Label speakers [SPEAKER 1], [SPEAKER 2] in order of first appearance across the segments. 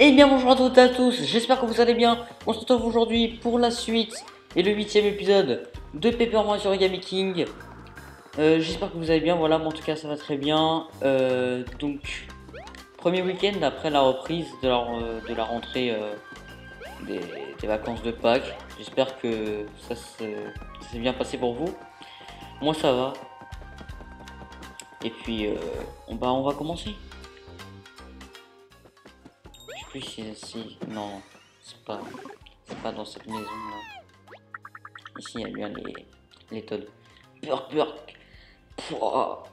[SPEAKER 1] Et bien bonjour à toutes et à tous, j'espère que vous allez bien. On se retrouve aujourd'hui pour la suite et le 8ème épisode de Paper Mario Origami King. J'espère que vous allez bien, voilà, moi en tout cas ça va très bien. Donc, premier week-end après la reprise de la rentrée des vacances de Pâques. J'espère que ça s'est bien passé pour vous. Moi ça va. Et puis, on va commencer. Je sais plus si non, c'est pas dans cette maison là. Ici il y a bien les Toads. Burk burk. Pouah.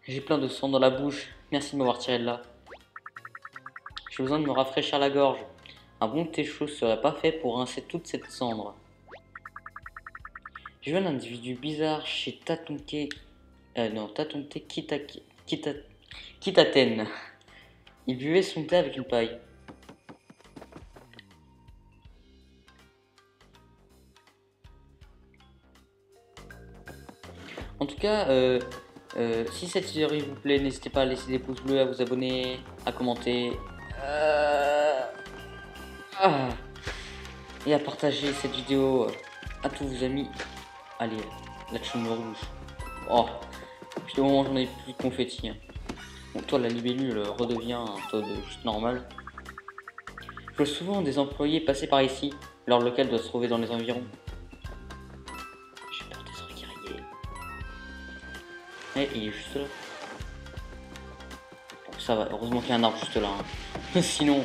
[SPEAKER 1] J'ai plein de sang dans la bouche. Merci de m'avoir tiré de là. J'ai besoin de me rafraîchir la gorge. Un bon thé chaud serait pas fait pour rincer toute cette cendre. J'ai vu un individu bizarre chez Tatonke. Non, Tatonte Kitaten. Il buvait son thé avec une paille. En tout cas, si cette série vous plaît, n'hésitez pas à laisser des pouces bleus, à vous abonner, à commenter et à partager cette vidéo à tous vos amis. Allez, la chaîne rouge. Oh, depuis le moment où j'en ai plus de confetti. Hein. Donc toi, la libellule redevient un Toad juste normal. Je vois souvent des employés passer par ici. Leur local doit se trouver dans les environs. J'ai peur des requiriers. Eh, il est juste là. Bon, ça va, heureusement qu'il y a un arbre juste là. Hein. Sinon...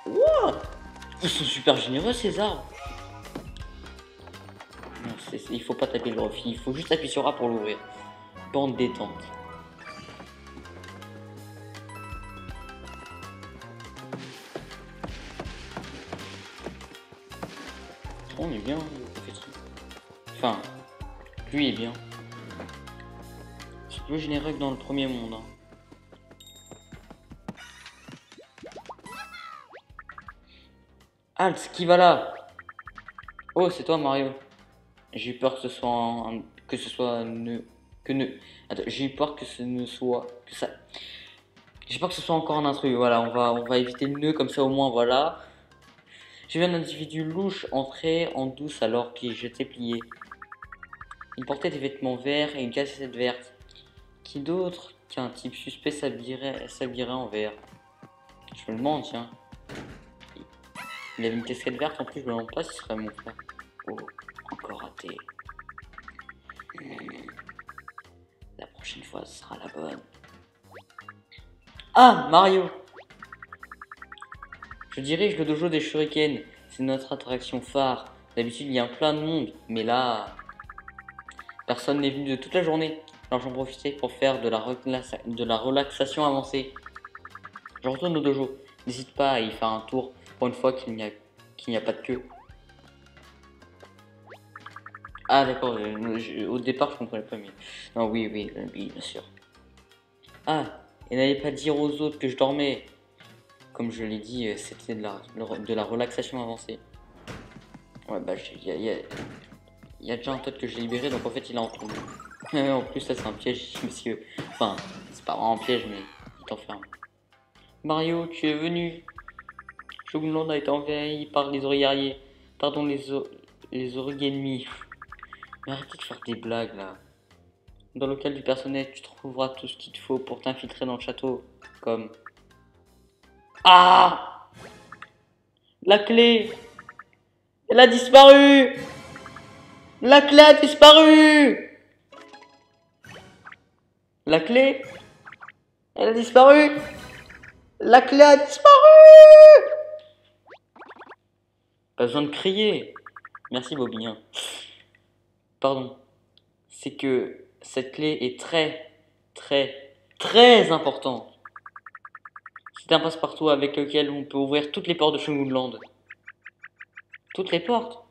[SPEAKER 1] Wow, ils sont super généreux ces arbres. Non, il faut pas taper le refil, il faut juste appuyer sur A pour l'ouvrir. Bande détente. On est bien, enfin, lui est bien. C'est plus généreux que dans le premier monde. Hein. Halt, qui va là? Oh, c'est toi Mario. J'ai eu peur que ce soit Attends, j'ai eu peur que ce ne soit que ça. J'ai peur que ce soit encore un intrus. Voilà, on va éviter le nœud comme ça au moins. Voilà. J'ai vu un individu louche entrer en douce alors qu'il jetait plié. Il portait des vêtements verts et une cassette verte. Qui d'autre qu'un type suspect s'habillerait en vert? Je me demande, tiens. Il avait une casquette verte en plus, je me demande pas si ce serait mon frère. Oh, encore raté. La prochaine fois, ce sera la bonne. Ah, Mario! Je dirige le dojo des Shurikens. C'est notre attraction phare. D'habitude, il y a plein de monde, mais là, personne n'est venu de toute la journée. Alors j'en profitais pour faire de la relaxation avancée. Je retourne au dojo. N'hésite pas à y faire un tour pour une fois qu'il n'y a pas de queue. Ah d'accord, au départ je comprenais pas mais... Non oui, bien sûr. Ah, et n'allez pas dire aux autres que je dormais. Comme je l'ai dit, c'était de la relaxation avancée. Ouais bah il y a déjà un Toad que j'ai libéré donc en fait il est en trou. En plus ça c'est un piège monsieur. Enfin, c'est pas vraiment un piège mais il t'enferme. Mario, tu es venu. Shogunland a été envahi par les origami. Pardon les origami. Mais arrêtez de faire des blagues là. Dans le local du personnel, tu trouveras tout ce qu'il te faut pour t'infiltrer dans le château. Comme... Ah! La clé! Elle a disparu! La clé a disparu! La clé? Elle a disparu! La clé a disparu! Pas besoin de crier. Merci Bobby. Hein. Pardon. C'est que cette clé est très importante. C'est un passe-partout avec lequel on peut ouvrir toutes les portes de Shogunland. Toutes les portes.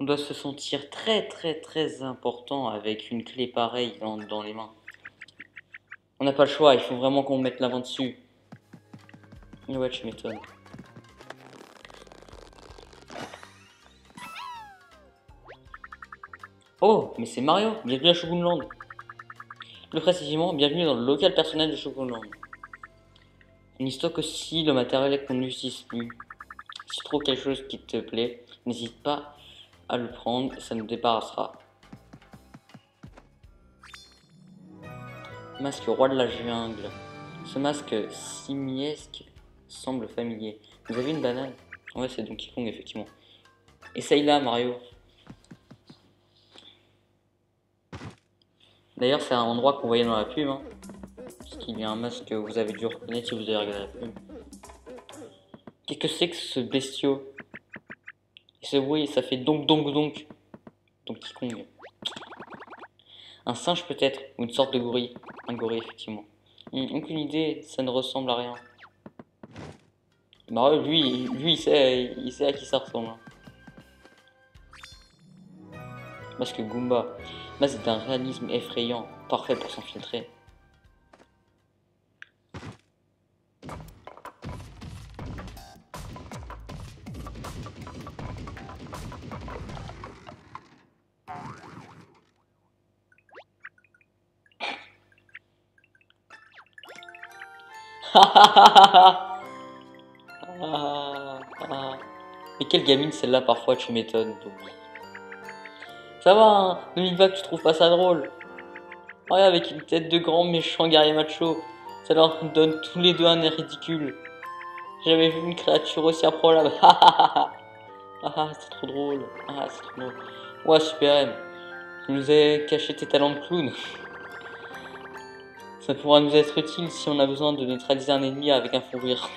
[SPEAKER 1] On doit se sentir très important avec une clé pareille dans les mains. On n'a pas le choix, il faut vraiment qu'on mette l'avant dessus. Ouais, tu m'étonnes. Oh, mais c'est Mario, bienvenue à Shogunland. Plus précisément, bienvenue dans le local personnel de Shogunland. On y stocke aussi le matériel qu'on n'utilise plus. Si tu trouves quelque chose qui te plaît, n'hésite pas à le prendre, ça nous débarrassera. Masque roi de la jungle. Ce masque simiesque semble familier. Vous avez une banane? Ouais, c'est Donkey Kong, effectivement. Essaye-la, Mario. D'ailleurs, c'est un endroit qu'on voyait dans la pub. Hein, parce qu'il y a un masque que vous avez dû reconnaître si vous avez regardé la pub. Qu'est-ce que c'est que ce bestiau? Et ce bruit, ça fait donc. Donkey Kong. Un singe peut-être, ou une sorte de gorille. Un gorille, effectivement. Aucune idée, ça ne ressemble à rien. Bah ouais, lui il sait à qui ça ressemble. Hein. Masque Goomba. Masque d'un réalisme effrayant, parfait pour s'infiltrer. Mais quelle gamine celle-là, parfois tu m'étonnes, Toby. Ça va, hein, ne dis pas que tu trouves pas ça drôle. Ouais, avec une tête de grand méchant guerrier macho, ça leur donne tous les deux un air ridicule. J'ai jamais vu une créature aussi improbable. C'est trop drôle. C'est trop drôle. Ouais, super M. Tu nous as caché tes talents de clown. Ça pourra nous être utile si on a besoin de neutraliser un ennemi avec un fou rire.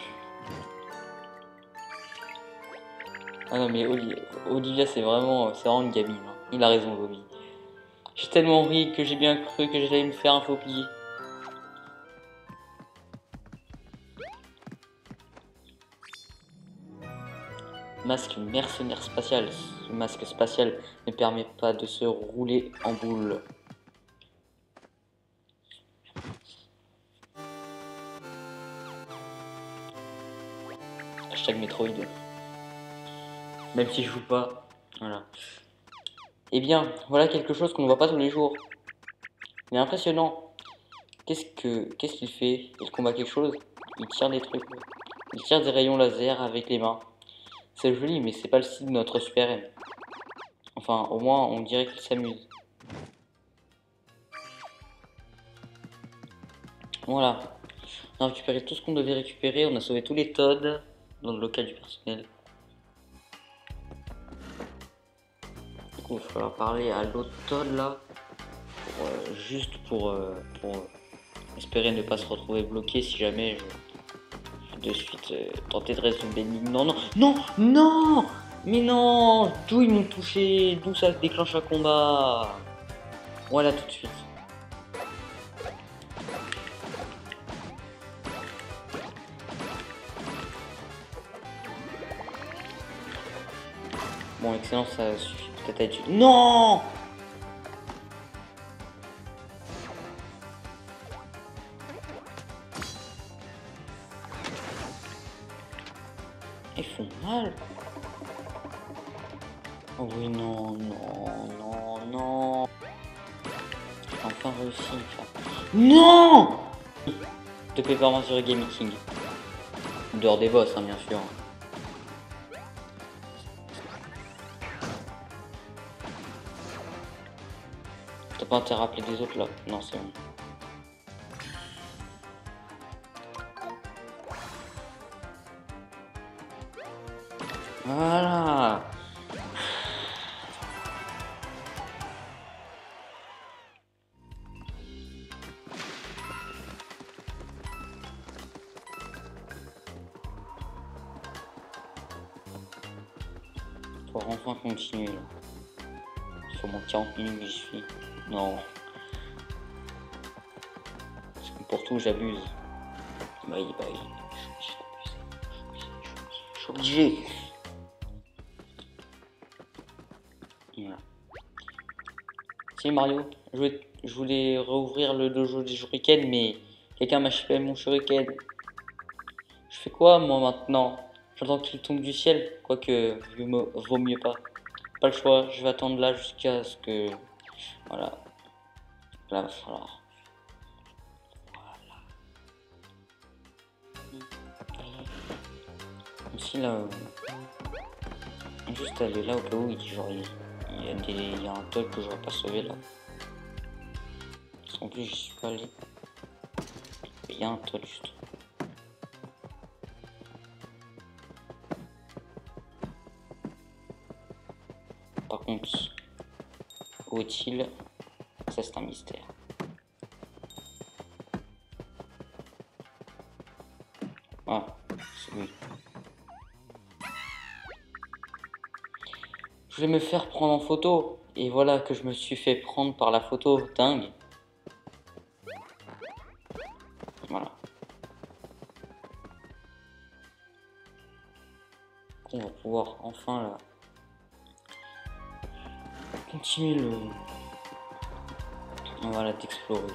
[SPEAKER 1] Ah non mais Olivia c'est vraiment une gamine. Hein. Il a raison Bobby. J'ai tellement ri que j'ai bien cru que j'allais me faire un faux pli. Masque mercenaire spatial. Ce masque spatial ne permet pas de se rouler en boule. Hashtag Metroid. Même si je joue pas. Voilà. Eh bien, voilà quelque chose qu'on ne voit pas tous les jours. Il est impressionnant. Qu'est-ce qu'il fait? Il combat quelque chose? Il tire des trucs. Il tire des rayons laser avec les mains. C'est joli, mais c'est pas le style de notre Super M. Enfin, au moins, on dirait qu'il s'amuse. Voilà. On a récupéré tout ce qu'on devait récupérer. On a sauvé tous les Toads dans le local du personnel. Du coup, il va falloir parler à l'autre Toad là. Juste pour espérer ne pas se retrouver bloqué si jamais je de suite tenter de résoudre l'énigme. Non. Mais non, d'où ils m'ont touché, d'où ça déclenche un combat. Voilà tout de suite. Bon, excellent, ça suffit peut-être à être... Non! Ils font mal. Oh oui, non. J'ai enfin réussi. Non! De Paperman sur Game King. Dehors des boss, hein, bien sûr. T'as pas intérêt à rappeler des autres là? Non, c'est bon. Voilà. Faut enfin continuer là. Sur mon 40 minutes que j'y suis. Non. Parce que pour tout j'abuse. Bah, je suis obligé. Voilà. Si Mario, je voulais rouvrir le dojo des shurikens, mais quelqu'un m'a chipé mon shuriken. Je fais quoi moi maintenant? J'attends qu'il tombe du ciel, quoique vaut mieux pas. Pas le choix, je vais attendre là jusqu'à ce que... Voilà. Là, va falloir... Voilà. aussi là, juste aller là au cas où genre, il y a un toll que j'aurais pas sauvé là. Parce qu'en plus j'y suis pas allé. Il y a un toll juste. Par contre, où est-il? Ça c'est un mystère. Ah, c'est lui. Je voulais me faire prendre en photo. Et voilà que je me suis fait prendre par la photo. Dingue. Voilà. On va pouvoir enfin là continuer le... Voilà, d'explorer.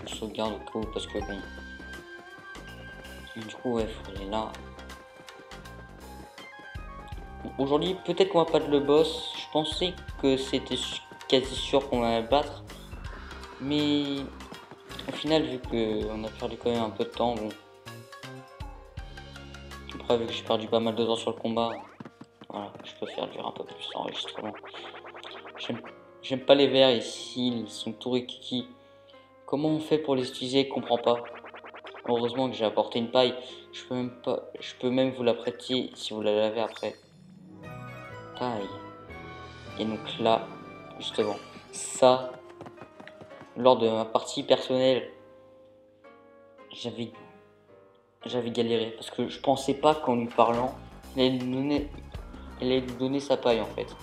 [SPEAKER 1] Je sauvegarde au cas où parce que bon. Du coup ouais, faut aller là. Bon, aujourd'hui peut-être qu'on va pas de le boss. Je pensais que c'était quasi sûr qu'on allait le battre. Mais au final vu qu'on a perdu quand même un peu de temps, bon. Après vu que j'ai perdu pas mal de temps sur le combat, voilà, je peux faire durer un peu plus l'enregistrement. J'aime pas les verres ici, ils sont tout rikiki. Comment on fait pour les utiliser? Je comprends pas. Heureusement que j'ai apporté une paille. Je peux même vous la prêter si vous la lavez après. Paille. Et donc là, justement, ça, lors de ma partie personnelle, j'avais galéré parce que je pensais pas qu'en lui parlant, elle allait lui donner sa paille en fait.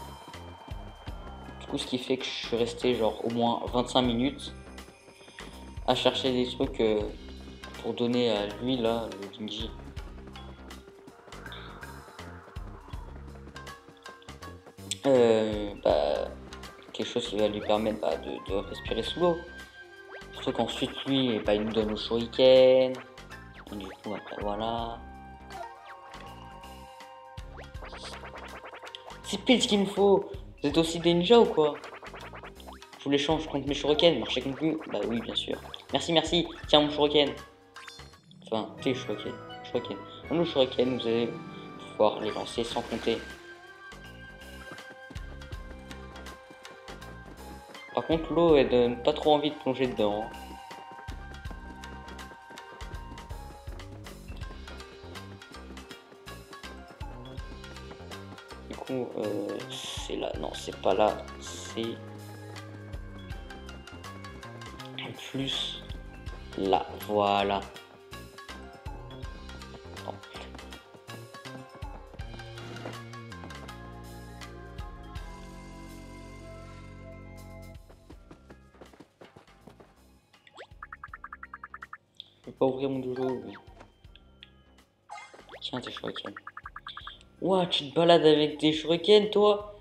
[SPEAKER 1] Du coup, ce qui fait que je suis resté genre au moins 25 minutes à chercher des trucs pour donner à lui là, le Ginji. Quelque chose qui va lui permettre de respirer sous l'eau. Surtout qu'ensuite lui, il nous donne le shuriken. Et du coup après voilà. C'est pile ce qu'il me faut. Vous êtes aussi des ninjas ou quoi? Je vous l'échange contre mes shurikens. Marchez contre vous? Bah oui bien sûr. Merci merci. Tiens mon shuriken. Enfin tes shuriken. Nos shuriken, vous allez pouvoir les lancer sans compter. Par contre, l'eau, elle donne pas trop envie de plonger dedans. Du coup, c'est là. Non, c'est pas là. C'est plus là. Voilà. Non. Je peux pas ouvrir mon dojo. Mais... Tiens, tes shurikens. Ouah, tu te balades avec des shurikens, toi?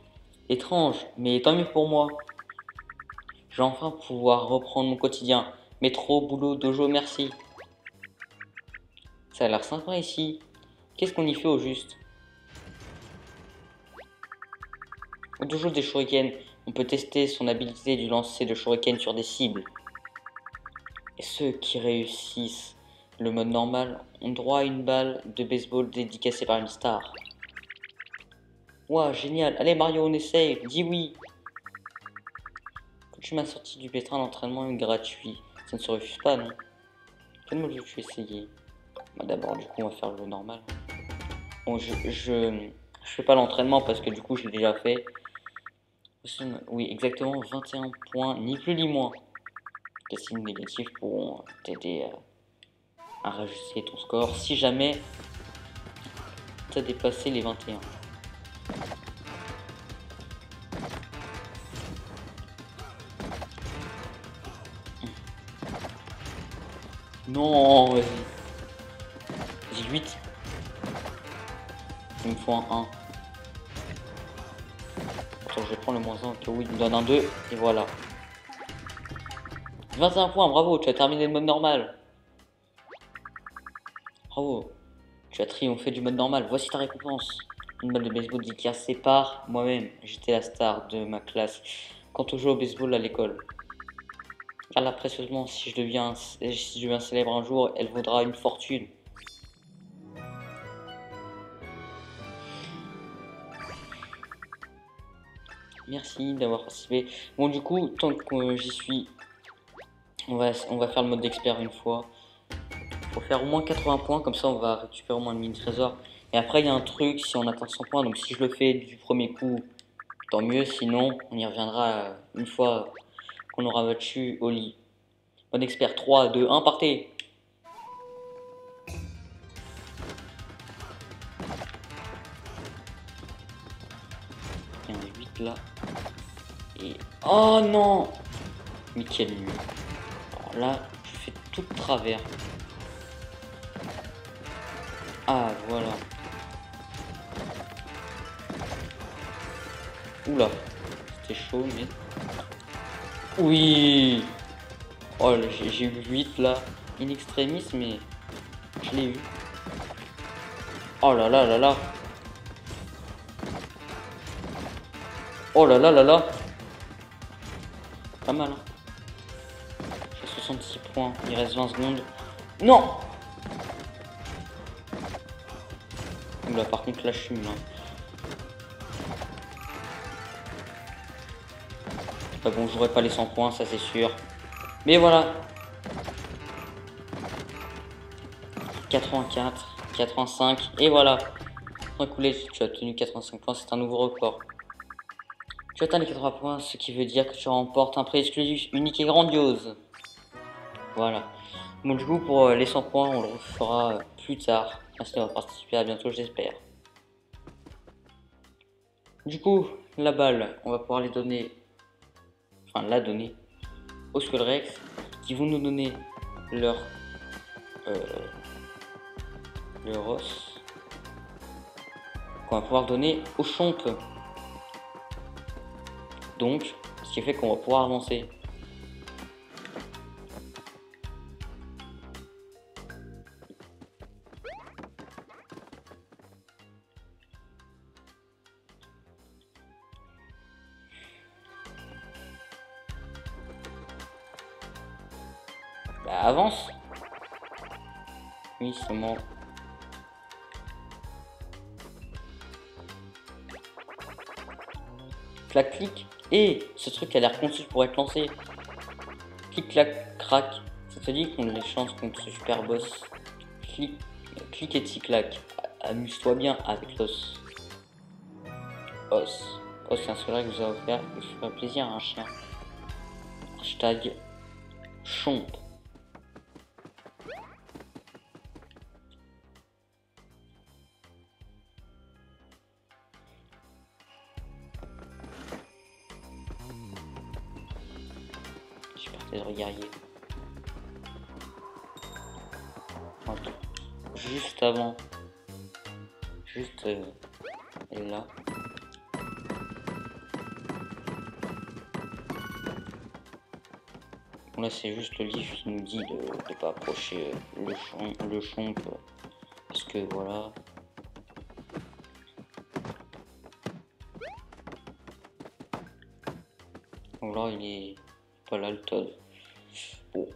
[SPEAKER 1] Étrange, mais tant mieux pour moi. Je vais enfin pouvoir reprendre mon quotidien. Métro, boulot, dojo, merci. Ça a l'air sympa ici. Qu'est-ce qu'on y fait au juste? Au dojo des shurikens, on peut tester son habilité du lancer de shuriken sur des cibles. Et ceux qui réussissent le mode normal ont droit à une balle de baseball dédicacée par une star. Ouah, génial. Allez Mario, on essaye. Dis oui. Quand tu m'as sorti du pétrin d'entraînement gratuit, ça ne se refuse pas, non? Quel mode veux-tu essayer? Bah, d'abord, du coup, on va faire le normal. Bon, je fais pas l'entraînement parce que du coup, je l'ai déjà fait. Oui, exactement 21 points, ni plus ni moins. Les signes négatifs pourront t'aider à rajuster ton score si jamais tu as dépassé les 21. Non, vas-y. Vas-y, 8. Il me faut un 1. Attends, je vais prendre le moins 1 que oui, il me donne un 2. Et voilà. 21 points, bravo, tu as terminé le mode normal. Bravo. Tu as triomphé du mode normal. Voici ta récompense. Une balle de baseball dédicacée par moi-même. J'étais la star de ma classe quand on jouait au baseball à l'école. Garde-la précieusement. Si je deviens célèbre un jour, elle vaudra une fortune. Merci d'avoir participé. Bon, du coup, tant que j'y suis, on va faire le mode d'expert une fois. Faut faire au moins 80 points, comme ça on va récupérer au moins le mini trésor. Et après, il y a un truc, si on atteint 100 points, donc si je le fais du premier coup, tant mieux. Sinon, on y reviendra une fois qu'on aura battu Oli. Mode expert, 3, 2, 1, partez! Il y en a 8 là. Et... oh non! Mais quel nul. Alors là, je fais tout de travers. Ah, voilà. Oula, c'était chaud, mais... oui! Oh, j'ai eu 8 là, in extremis, mais je l'ai eu. Oh là là là là! Oh là là là là! Pas mal, hein. J'ai 66 points, il reste 20 secondes. Non! Oula, par contre, là, je suis nul, hein. Bah bon, j'aurais pas les 100 points, ça c'est sûr. Mais voilà. 84, 85, et voilà. Écoulé, tu as obtenu 85 points, c'est un nouveau record. Tu atteins les 80 points, ce qui veut dire que tu remportes un prix exclusif, unique et grandiose. Voilà. Bon, du coup, pour les 100 points, on le refera plus tard. Merci d'avoir participé, à bientôt, j'espère. Du coup, la balle, on va pouvoir les donner, enfin la donner aux Skullrex, qui vont nous donner leur os, qu'on va pouvoir donner au Chomp. Donc, ce qui fait qu'on va pouvoir lancer. Bah, avance. Oui, seulement. Clac, clic. Et ce truc a l'air conçu pour être lancé. Clic, clac, crac. Ça te dit qu'on a les chances contre ce super boss. Clic, clic et tic-clac. Amuse-toi bien avec l'os. Os. Os, c'est un sourire que je vous ai offert. Il ferait plaisir à un chien. Hashtag Chomp. Super guerrier. Okay. Juste avant. Juste là. Bon, là c'est juste le livre qui nous dit de ne pas approcher le chomp parce que voilà. Donc là il est pas là le Toad. Bon.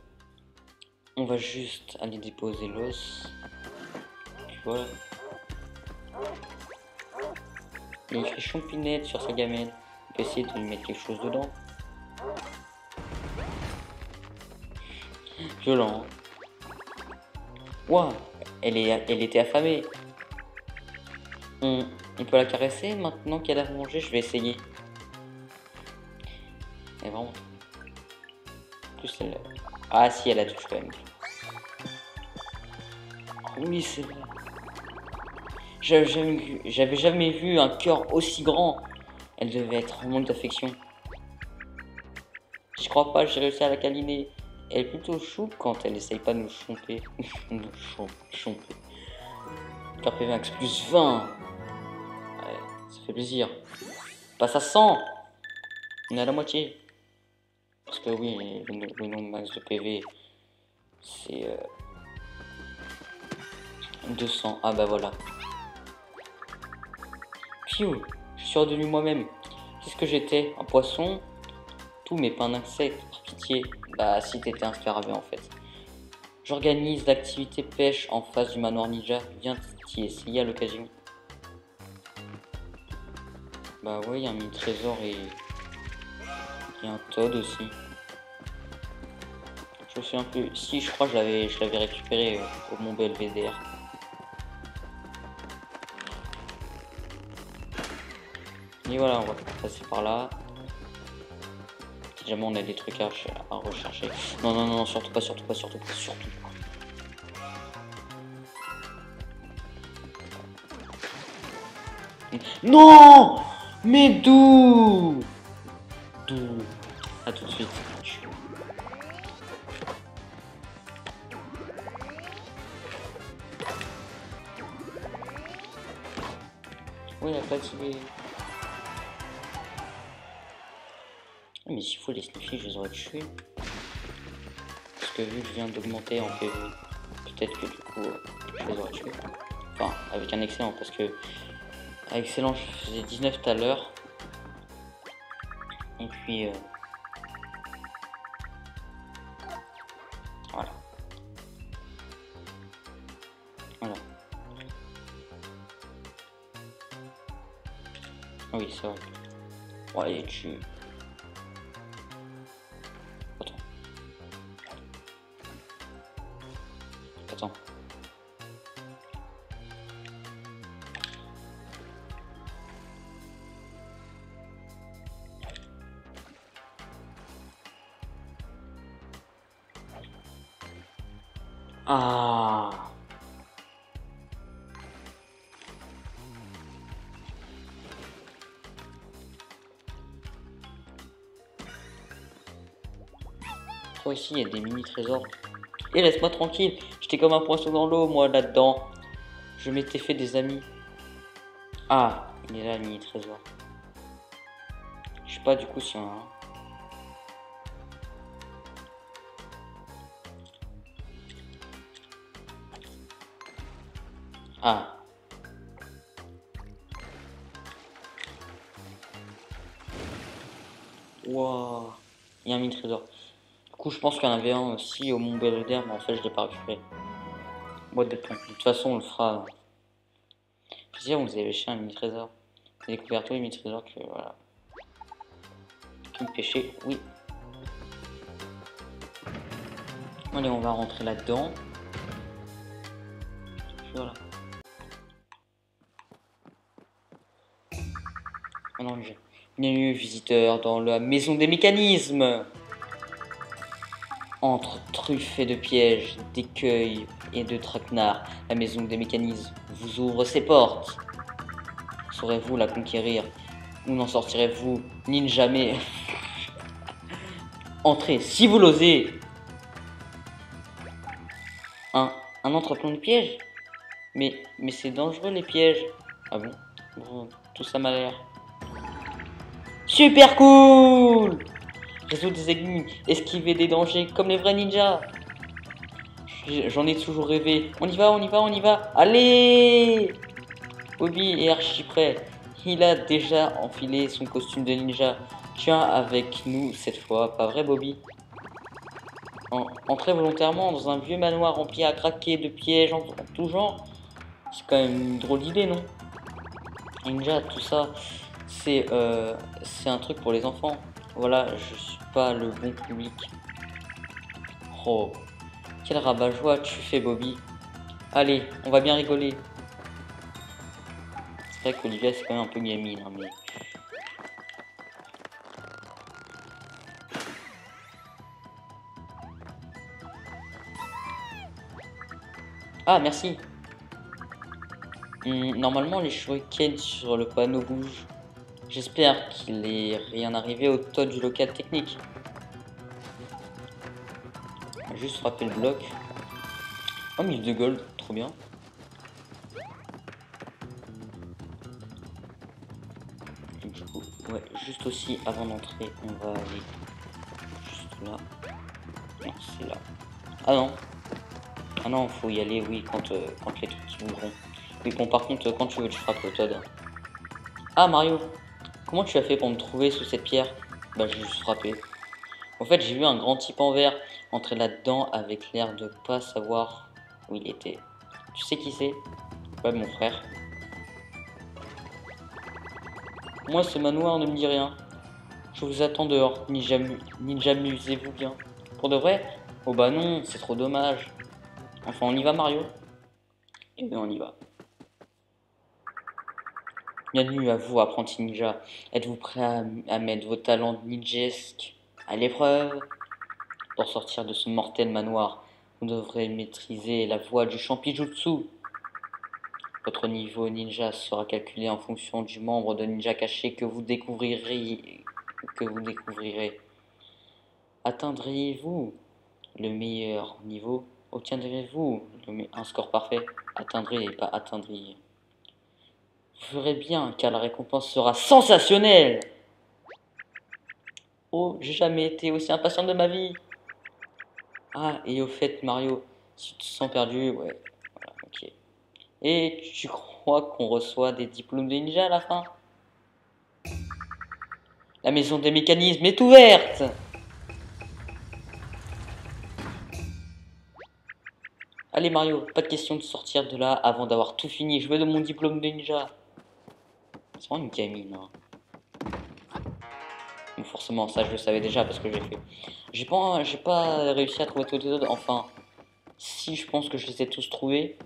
[SPEAKER 1] On va juste aller déposer l'os. Tu vois. Il y a écrit champinette sur sa gamelle. On peut essayer de lui mettre quelque chose dedans. Violent. Ouah, elle était affamée. On peut la caresser maintenant qu'elle a mangé. Je vais essayer. Elle est vraiment. En plus, elle. Ah si, elle a touché quand même. Oui, c'est vrai. J'avais jamais vu un cœur aussi grand. Elle devait être en manque d'affection. Je crois pas, j'ai réussi à la câliner. Elle est plutôt chou quand elle essaye pas de nous chomper. Nous chomper. Cœur PV Max plus 20. Ouais, ça fait plaisir. Passe à 100. On est à la moitié. Parce que oui, le nombre max de PV, c'est 200. Ah bah voilà. Phew, je suis redevenu moi-même. Qu'est-ce que j'étais? Un poisson? Tout, mais pas un insecte. Par pitié, Bah, si t'étais un scarabée en fait. J'organise l'activité pêche en face du manoir ninja. Viens t'y essayer à l'occasion. Bah ouais, il y a un mini trésor et un Toad aussi. Je me souviens plus. Si, je crois que je l'avais récupéré au Mont Belvédère. Et voilà, on va passer par là. Si jamais on a des trucs à rechercher. Non, non, non, surtout pas, surtout pas, surtout pas, surtout pas. Non! Mais d'où? D'où? À tout de suite. Oui, il a pas tiré. Mais s'il faut les sniffer, je les aurais tués. Parce que vu que je viens d'augmenter en PV, peut-être que du coup, je les aurais tués. Enfin, avec un excellent, parce que avec excellent, je faisais 19 tout à l'heure. Et puis, voilà. Voilà. Ah oui, c'est vrai. Bon, allez, tu... Attends. Attends. Ah. Toi aussi, il y a des mini trésors. Et laisse-moi tranquille. J'étais comme un poisson dans l'eau, moi, là-dedans. Je m'étais fait des amis. Ah, il est là, le mini trésor. Je sais pas du coup si on a un. Ah. Waouh. Il y a un mini trésor. Du coup, je pense qu'il y en avait un aussi au Mont Belvédère, mais en fait, je l'ai pas récupéré. Boîte de thon. De toute façon, on le fera. Plaisir, vous avez pêché un mini trésor. Vous avez découvert tous les mini trésors que voilà. Tout pêcher, oui. Allez, on va rentrer là-dedans. Voilà. Ah non, bienvenue, visiteur, dans la maison des mécanismes. Entre truffes de pièges, d'écueils et de traquenards, la maison des mécanismes vous ouvre ses portes. Saurez-vous la conquérir ou n'en sortirez-vous ni jamais? Entrez si vous l'osez. Un entrepôt de pièges? Mais c'est dangereux les pièges. Ah bon? Bon, tout ça m'a l'air super cool. Résoudre des énigmes, esquiver des dangers comme les vrais ninjas. J'en ai toujours rêvé. On y va, on y va, on y va. Allez! Bobby est archi prêt. Il a déjà enfilé son costume de ninja. Tiens avec nous cette fois, pas vrai Bobby? Entrer volontairement dans un vieux manoir rempli à craquer de pièges en tout genre. C'est quand même une drôle d'idée, non? Ninja, tout ça, c'est un truc pour les enfants. Voilà, je suis pas le bon public. Oh, quel rabat-joie tu fais, Bobby. Allez, on va bien rigoler. C'est vrai qu'Olivia, c'est quand même un peu gamine, hein, mais... Ah, merci. Normalement, les shurikens sur le panneau bougent. J'espère qu'il n'est rien arrivé au Toad du local technique. Juste frapper le bloc. Oh, 1000 de gold, trop bien. Et du coup, ouais, juste aussi avant d'entrer, on va aller juste là. Non, c'est là. Ah non. Ah non, faut y aller, oui, quand les trucs qui bougeront. Oui, bon, par contre, quand tu veux, tu frappes le Toad. Ah, Mario, comment tu as fait pour me trouver sous cette pierre? Bah, j'ai juste frappé. En fait, j'ai vu un grand type en vert entrer là-dedans avec l'air de pas savoir où il était. Tu sais qui c'est? Ouais, mon frère. Moi, ce manoir ne me dit rien. Je vous attends dehors. Ninja, amusez-vous bien. Pour de vrai? Oh bah non, c'est trop dommage. Enfin, on y va, Mario? Eh bien, on y va. Bienvenue à vous, apprenti ninja. Êtes-vous prêt à mettre vos talents ninjesques à l'épreuve? Pour sortir de ce mortel manoir, vous devrez maîtriser la voie du Champijutsu. Votre niveau ninja sera calculé en fonction du membre de ninja caché que vous découvrirez. Atteindriez-vous le meilleur niveau? Obtiendrez-vous un score parfait? Atteindrez et pas atteindriez. Vous ferez bien, car la récompense sera sensationnelle! Oh, j'ai jamais été aussi impatient de ma vie! Ah, et au fait, Mario, si tu te sens perdu, ouais, voilà, ok. Et tu crois qu'on reçoit des diplômes de ninja à la fin? La maison des mécanismes est ouverte! Allez Mario, pas de question de sortir de là avant d'avoir tout fini. Je veux de mon diplôme de ninja. C'est vraiment une gamine, hein. Bon, forcément, ça je le savais déjà parce que j'ai fait. J'ai pas réussi à trouver tous les autres. Enfin, si je pense que je les ai tous trouvés.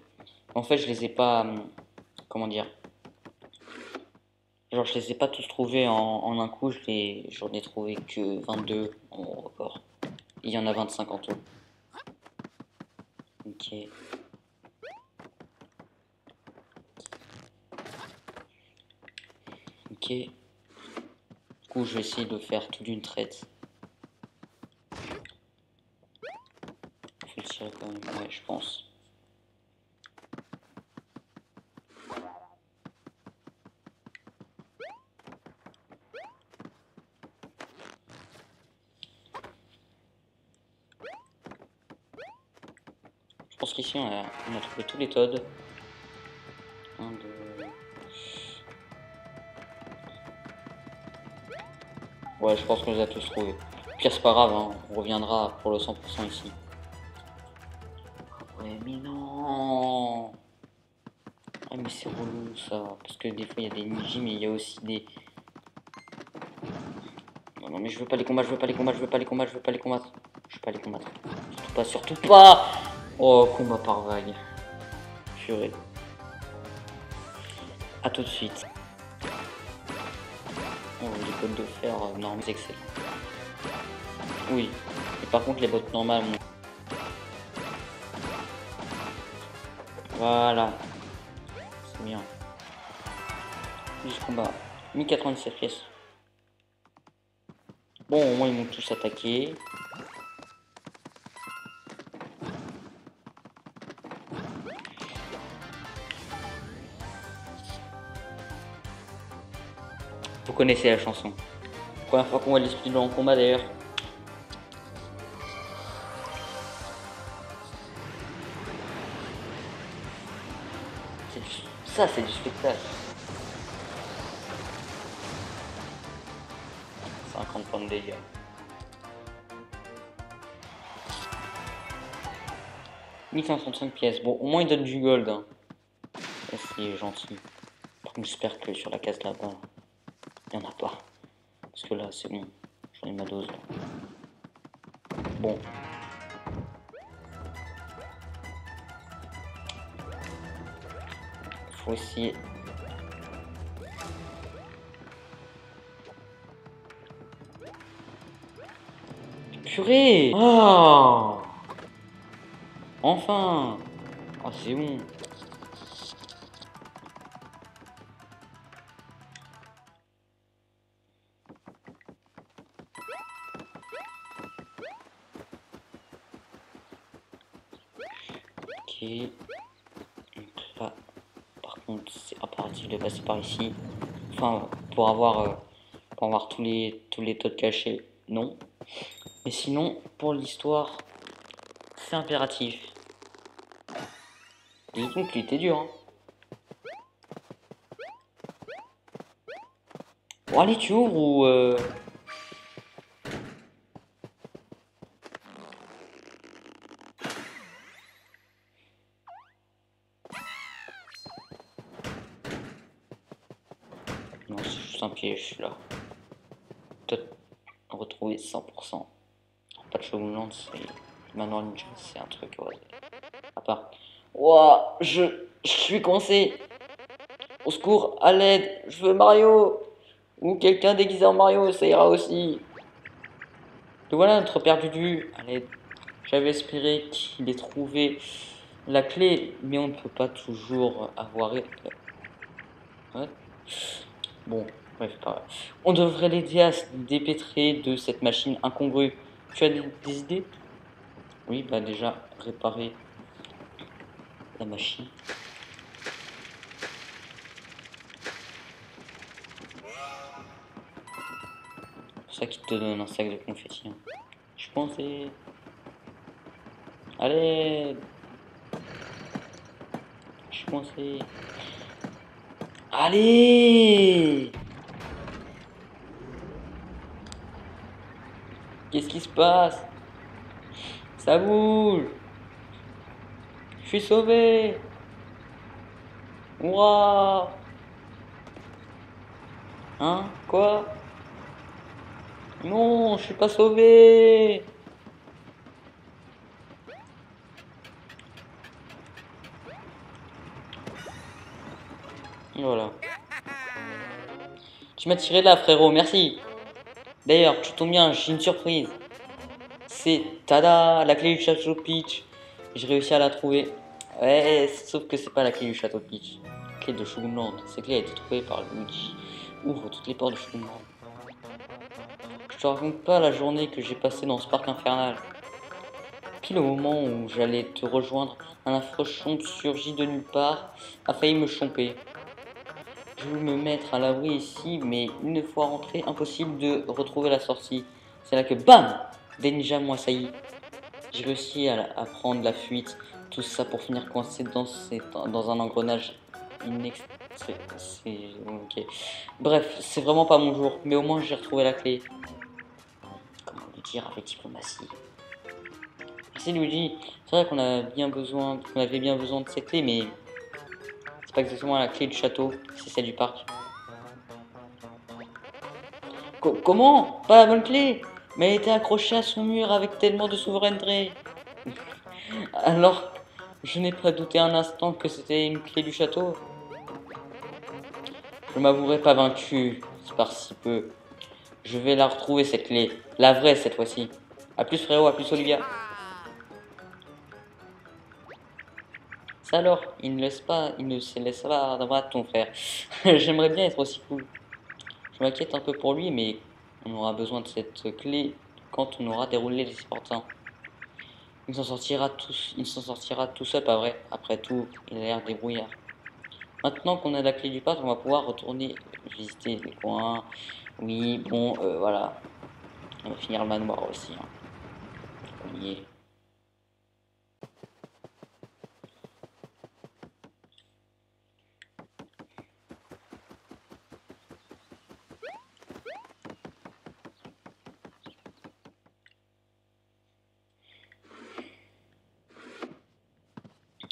[SPEAKER 1] En fait, je les ai pas. Comment dire? Genre, je les ai pas tous trouvés en un coup. J'en ai trouvé que 22 en mon record. Il y en a 25 en tout. Ok. Ok. Du coup, je vais essayer de faire tout d'une traite. Faut le tirer quand même. Ouais, je pense. Je pense qu'ici on a trouvé tous les Toads. Un, deux... Ouais, je pense qu'on les a tous trouvés. Pire, c'est pas grave, hein, on reviendra pour le 100% ici. Ouais, mais non! Ah, mais c'est relou ça. Parce que des fois il y a des Niji, mais il y a aussi des. Non, non, mais je veux pas les combattre, je veux pas les combattre, je veux pas les combattre, je veux pas les combattre. Je veux pas les combattre. Surtout pas, surtout pas! Oh, combat par vague. Purée. A tout de suite. Oh, les bottes de fer, non, mais excellent. Oui. Et par contre, les bottes normales, voilà. C'est bien. Juste combat. 1097 pièces. Bon, au moins, ils m'ont tous attaqué. Vous connaissez la chanson. Première fois qu'on voit l'esprit de en combat d'ailleurs. Ça, c'est du spectacle. 50 points de dégâts. « 1535 pièces. Bon, au moins il donne du gold. Hein. C'est gentil. Par contre, j'espère que sur la case là-bas, il n'y en a pas. Parce que là, c'est bon. J'en ai ma dose. Là. Bon. Faut essayer. Purée! Oh! Enfin! Oh, c'est bon. Ok. Donc là, par contre, c'est impératif de passer par ici. Enfin, pour avoir tous les totes cachés, non. Mais sinon, pour l'histoire, c'est impératif. Dis donc, il était dur, hein. Bon, allez, tu ouvres ou... juste un piège là. Peut-être retrouver 100%. Pas de Shogunland, c'est. Maintenant Ninja, c'est un truc. Ouais. À part. Ouah, je suis coincé. Au secours, à l'aide, je veux Mario. Ou quelqu'un déguisé en Mario, ça ira aussi. Donc voilà notre perdu de vue. À l'aide. J'avais espéré qu'il ait trouvé la clé, mais on ne peut pas toujours avoir. Ouais. Bon, bref, pas grave. On devrait l'aider à se dépêtrer de cette machine incongrue. Tu as des idées? Oui, bah déjà, réparer la machine. C'est pour ça qu'il te donne un sac de confetti. Hein. Je pensais. Allez! Je pensais. Allez! Qu'est-ce qui se passe? Ça bouge! Je suis sauvé! Ouah! Hein? Quoi? Non, je suis pas sauvé! Voilà. Tu m'as tiré là, frérot, merci! D'ailleurs, tu tombes bien, j'ai une surprise. C'est tada, la clé du château Peach. J'ai réussi à la trouver. Ouais, sauf que c'est pas la clé du château Peach. La clé de Shogunland. Cette clé a été trouvée par Luigi. Ouvre toutes les portes de Shogunland. Je te raconte pas la journée que j'ai passée dans ce parc infernal. Pile au moment où j'allais te rejoindre, un affreux chomp surgit de nulle part, a failli me chomper. Je voulais me mettre à l'abri ici, mais une fois rentré, impossible de retrouver la sortie. C'est là que BAM! Des ninjas m'ont assailli. J'ai réussi à prendre la fuite, tout ça pour finir coincé dans un engrenage ok. Bref, c'est vraiment pas mon jour, mais au moins j'ai retrouvé la clé. Comment le dire avec diplomatie? Merci Luigi, c'est vrai qu'on avait bien besoin de cette clé, mais c'est pas exactement la clé du château, c'est celle du parc. Comment? Pas la bonne clé? Mais elle était accrochée à son mur avec tellement de souveraineté. Alors, je n'ai pas douté un instant que c'était une clé du château. Je m'avouerai pas vaincu, c'est par si peu. Je vais la retrouver cette clé, la vraie cette fois-ci. A plus frérot, à plus Olivia. Ça alors, il ne se laisse pas abattre ton frère. J'aimerais bien être aussi cool. Je m'inquiète un peu pour lui, mais on aura besoin de cette clé quand on aura déroulé les portails. Il s'en sortira tout seul, pas vrai? Après tout, il a l'air débrouillard. Maintenant qu'on a la clé du pass, on va pouvoir retourner visiter les coins. Oui, bon, voilà. On va finir le manoir aussi. Hein. On y est.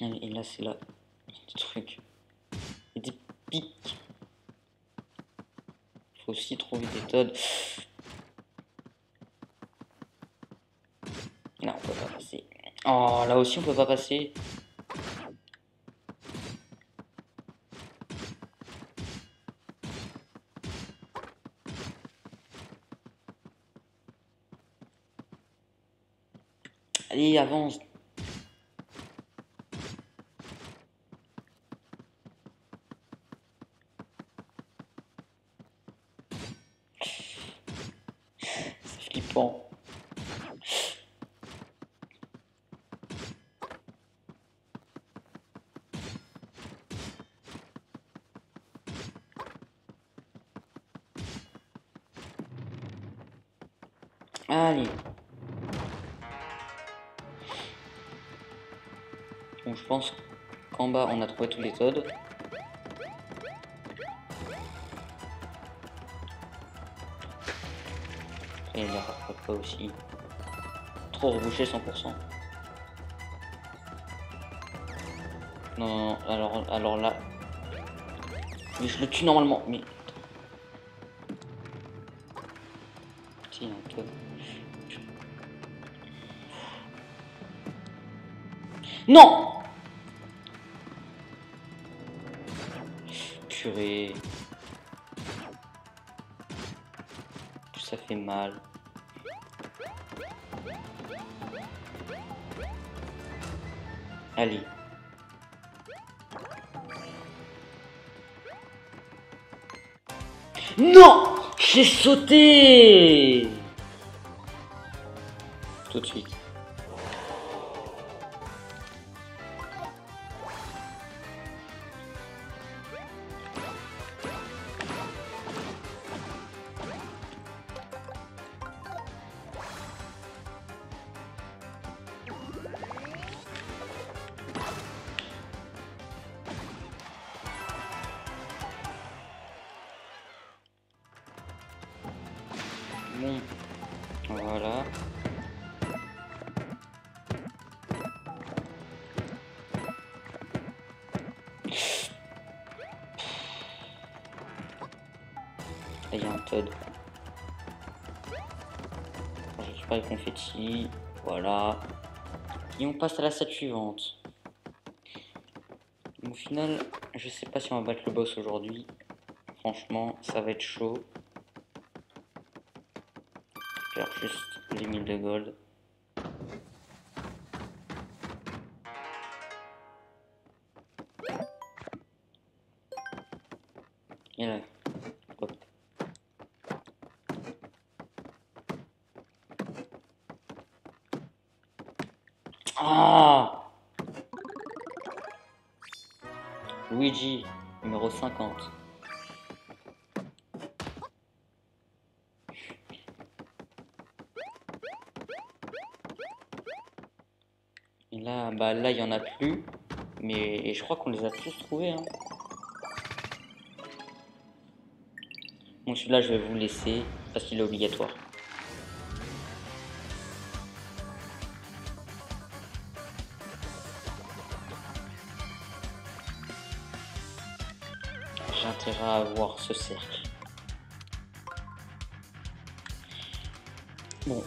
[SPEAKER 1] Et là, c'est là. Des trucs. Et des pics. Il faut aussi trouver des Toads. Non, on peut pas passer. Oh, là aussi, on peut pas passer. Allez, avance. C'est flippant. Allez. Bon, je pense qu'en bas, on a trouvé tous les Toads. Et il n'y aura pas aussi. Trop rebouché 100%. Non, non, non, alors là. Mais je le tue normalement. Mais. aussi un peu. Non! Purée. Ça fait mal. Allez. Non! J'ai sauté! Tout de suite. Bon, voilà. Il y a un Toad. Je récupère les confettis. Voilà. Et on passe à la scène suivante. Au final, je sais pas si on va battre le boss aujourd'hui. Franchement, ça va être chaud. Je vais faire juste les 1000 de gold. Et là, hop. Ah! Luigi, numéro 50. Et là, bah là, il y en a plus. Mais je crois qu'on les a tous trouvés. Hein. Bon, celui-là, je vais vous laisser parce qu'il est obligatoire. J'ai intérêt à avoir ce cercle. Bon,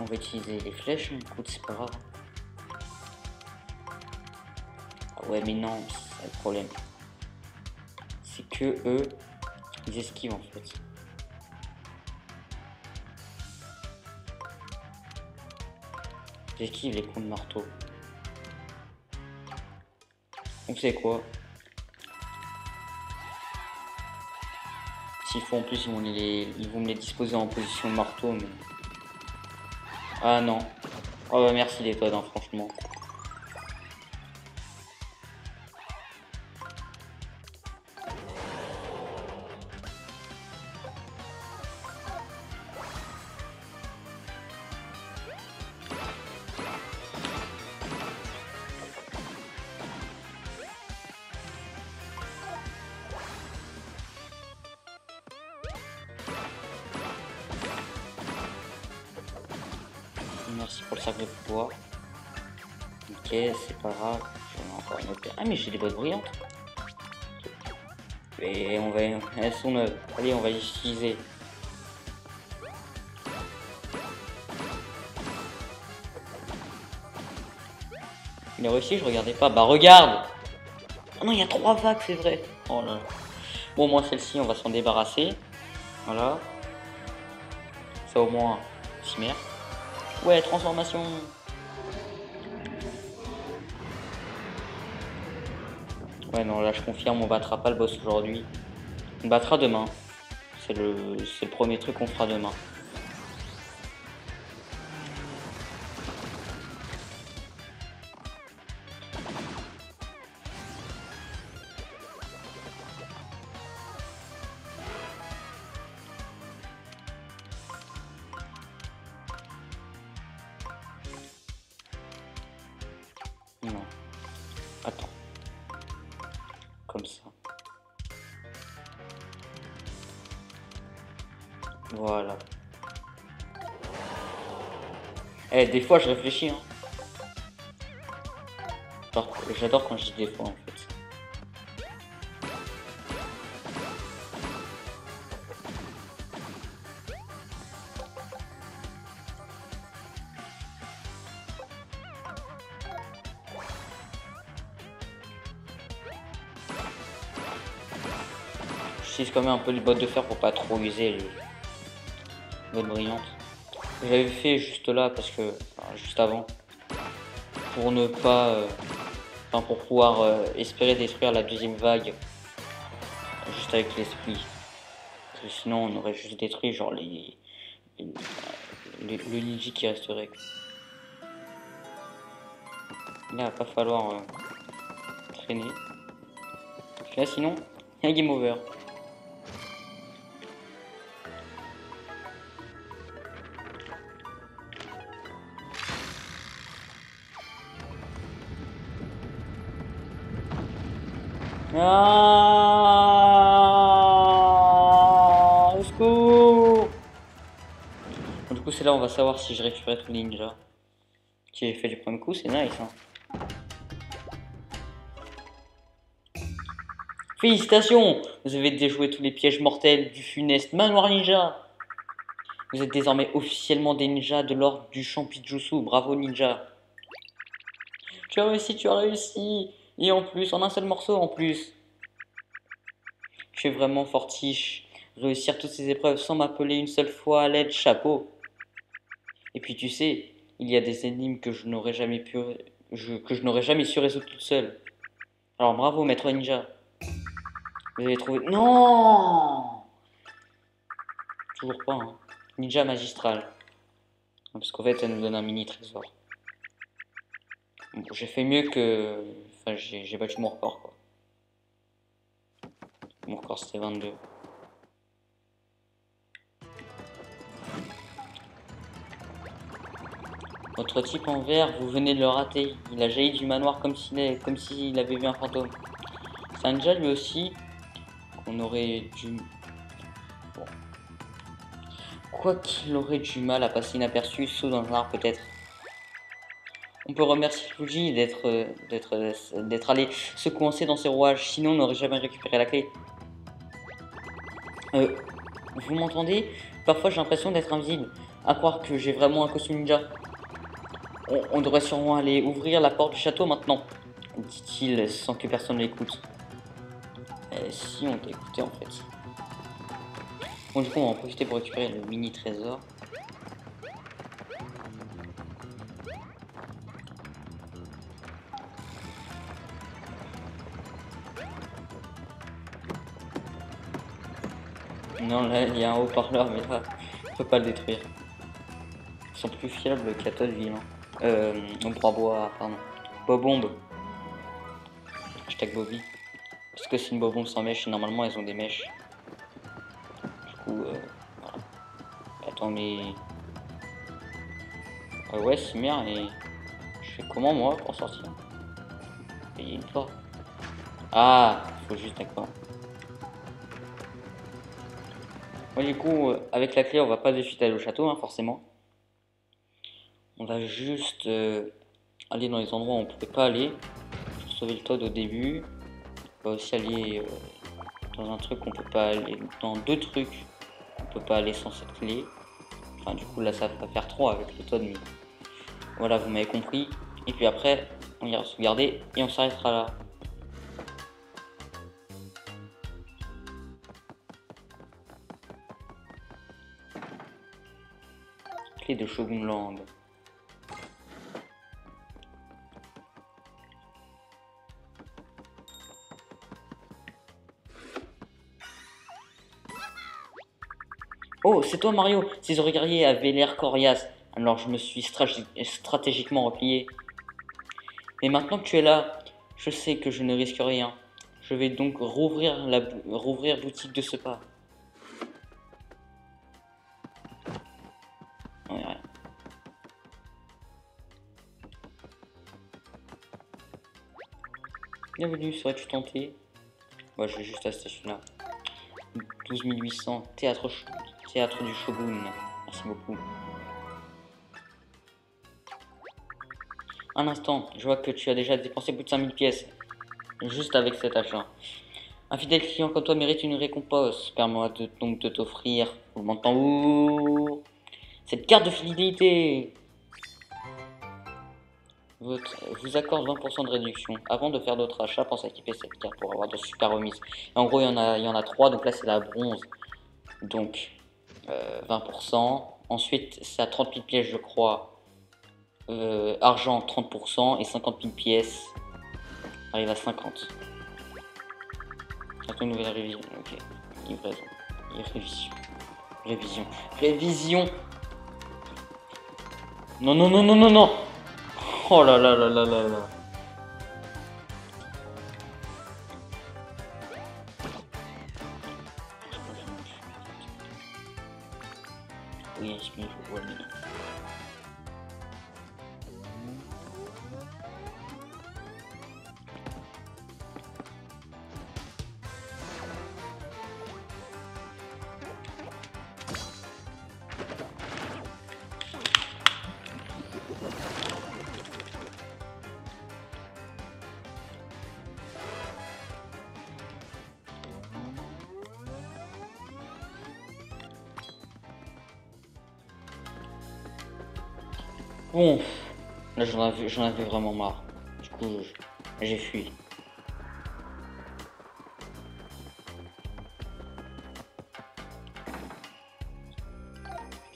[SPEAKER 1] on va utiliser les flèches. Écoute, c'est pas grave. Ah ouais, mais non, c'est le problème. C'est que eux, ils esquivent en fait. J'esquive les coups de marteau. Donc c'est quoi? S'il faut en plus, ils vont me les disposer en position de marteau, mais... Ah non. Oh bah merci les Toads, hein, franchement. Merci pour le sac de pouvoir. Ok, c'est pas grave. J'en ai encore une autre. Ah mais j'ai des boîtes brillantes. Et on va... Elles sont neuves. Allez, on va les utiliser. Il a réussi, je regardais pas. Bah regarde! Oh non, il y a 3 vagues, c'est vrai. Oh là là. Bon, moi celle-ci, on va s'en débarrasser. Voilà. Ça au moins, chimère. Ouais, transformation. Ouais, non, là je confirme, on battra pas le boss aujourd'hui. On battra demain. C'est le premier truc qu'on fera demain. Non. Attends. Comme ça. Voilà. Eh, des fois je réfléchis, hein. J'adore quand je dis des fois en fait. J'utilise quand même un peu les bottes de fer pour pas trop user les bottes brillantes. J'avais fait juste là parce que, enfin, juste avant, pour ne pas, enfin pour pouvoir espérer détruire la deuxième vague juste avec l'esprit. Parce que sinon on aurait juste détruit genre le ninja qui resterait. Là, va pas falloir traîner. Là, sinon, il y a game over. Ah, au secours! Bon, du coup, c'est là où on va savoir si je récupère tous les ninjas. Qui ai fait du premier coup, c'est nice. Hein. Félicitations! Vous avez déjoué tous les pièges mortels du funeste manoir ninja. Vous êtes désormais officiellement des ninjas de l'ordre du Champijutsu. Bravo ninja. Tu as réussi, tu as réussi. Et en plus, en un seul morceau en plus. Tu es vraiment fortiche. Réussir toutes ces épreuves sans m'appeler une seule fois à l'aide, chapeau. Et puis tu sais, il y a des énigmes que je n'aurais jamais su résoudre toute seule. Alors bravo, maître ninja. Vous avez trouvé... Non! Toujours pas, hein. Ninja magistral. Parce qu'en fait, elle nous donne un mini trésor. Bon, j'ai fait mieux que... Enfin, j'ai battu mon record, quoi. Mon record, c'était 22. Votre type en vert, vous venez de le rater. Il a jailli du manoir comme s'il avait vu un fantôme. C'est un ninja lui aussi qu'on aurait dû... Bon. Quoi qu'il aurait du mal à passer inaperçu, saut dans un arbre peut-être. On peut remercier Fuji d'être allé se coincer dans ses rouages, sinon on n'aurait jamais récupéré la clé. Vous m'entendez? Parfois j'ai l'impression d'être invisible, à croire que j'ai vraiment un costume ninja. On devrait sûrement aller ouvrir la porte du château maintenant, dit-il sans que personne l'écoute. Si on t'écoutait en fait. Bon, du coup, on va en profiter pour récupérer le mini trésor. Non, là, il y a un haut-parleur, mais là, on peut pas le détruire. Ils sont plus fiables que la Toadville. Hein. Bois, pardon. Bobombe. Hashtag Bobby. Parce que c'est une bobombe sans mèche, et normalement, elles ont des mèches. Du coup, voilà. Attends, mais... ouais, c'est merde, et... Je fais comment, moi, pour sortir? Payer une porte. Ah, faut juste, d'accord. Bon, du coup, avec la clé, on va pas de suite aller au château, hein, forcément. On va juste aller dans les endroits où on pouvait pas aller. Pour sauver le Toad au début. On va aussi aller dans un truc qu'on peut pas aller. Dans deux trucs qu'on peut pas aller sans cette clé. Enfin, du coup, là, ça va faire 3 avec le Toad, mais voilà, vous m'avez compris. Et puis après, on ira sauvegarder et on s'arrêtera là. Clé de Shogunland. Oh, c'est toi Mario. Ces guerriers avaient l'air coriaces. Alors je me suis stratégiquement replié. Mais maintenant que tu es là, je sais que je ne risque rien. Je vais donc rouvrir boutique de ce pas. Ouais. Bienvenue, serais-tu tenté? Ouais, je vais juste à cette station-là. 12 800, théâtre du Shogun. Merci beaucoup. Un instant, je vois que tu as déjà dépensé plus de 5000 pièces. Juste avec cet achat. Un fidèle client comme toi mérite une récompense. Permets-moi donc de t'offrir, vous m'entendez, cette carte de fidélité. vous accorde 20% de réduction. Avant de faire d'autres achats, pensez à équiper cette carte pour avoir de super remises. Et en gros, il y en a 3, donc là c'est la bronze. Donc 20%. Ensuite, c'est à 30 000 pièces, je crois. Argent 30% et 50 000 pièces arrive à 50. Attends, une nouvelle révision. Ok, livraison. Et révision. Révision. Révision. Non, non, non, non, non, non. Oh là là là là là là. Oui, je me vois bien. Bon, là j'en avais vraiment marre. Du coup, j'ai fui.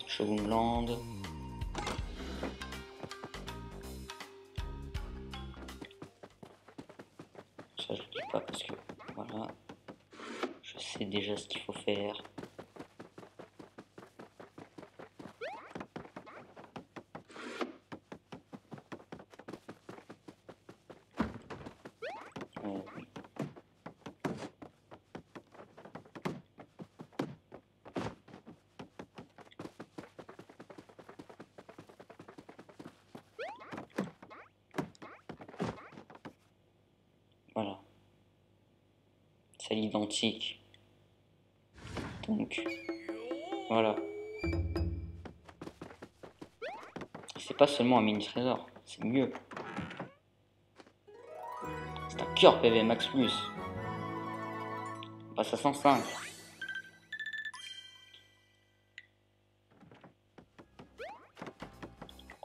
[SPEAKER 1] Shogunland. Ça je le dis pas parce que voilà, je sais déjà ce qu'il faut faire. Voilà, c'est l'identique. Donc voilà, c'est pas seulement un mini trésor, c'est mieux. C'est un cœur PV Max Plus. On passe à 105.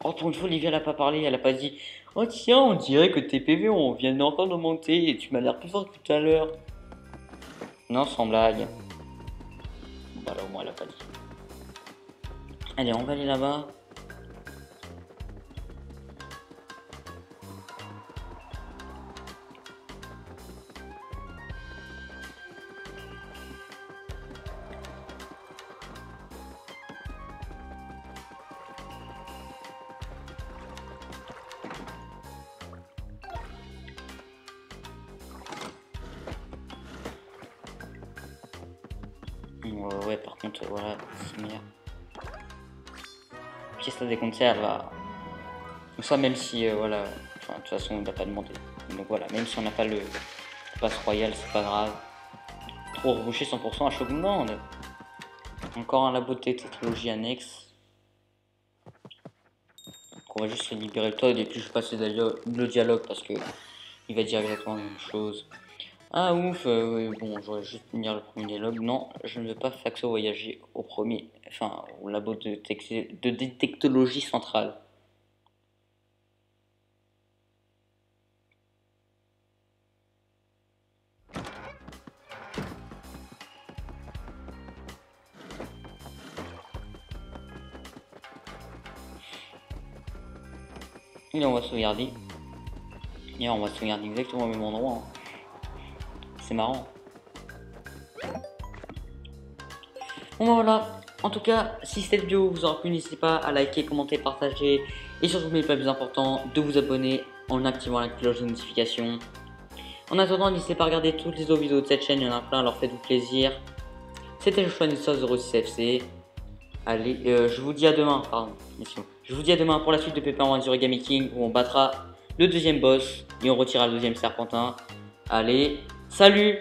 [SPEAKER 1] Oh, pour une fois, Olivia n'a pas parlé, elle a pas dit oh tiens, on dirait que tes PV on vient encore d'augmenter et tu m'as l'air plus fort que tout à l'heure. Non, sans blague. Bah là, au moins, elle a pas dit. Allez, on va aller là-bas. Ouais, par contre, voilà, c'est meilleur. Pièce à décompter, elle va. Donc ça, même si, voilà, enfin, de toute façon, on n'a pas demandé. Donc voilà, même si on n'a pas le passe royal, c'est pas grave. Trop rebouché 100% à Shogunland. Encore un labo de technologie annexe. Donc on va juste libérer le Toad et puis je passe le dialogue parce que il va dire exactement la même chose. Ah ouf, oui, bon, j'aurais juste pu lire le premier dialogue. Non, je ne veux pas faxo voyager au premier, enfin, au labo de détectologie centrale. Et on va sauvegarder. Et on va sauvegarder exactement au même endroit. Hein. C'est marrant. Bon ben voilà, en tout cas, si cette vidéo vous aura plu, n'hésitez pas à liker, commenter, partager et surtout, mais pas le plus important, de vous abonner en activant la cloche de notification. En attendant, n'hésitez pas à regarder toutes les autres vidéos de cette chaîne, il y en a plein, alors faites-vous plaisir. C'était Joshua Nilsson 06FC. Allez, je vous dis à demain, pardon, mission. Je vous dis à demain pour la suite de Paper One Origami King où on battra le deuxième boss et on retirera le deuxième serpentin. Allez, salut!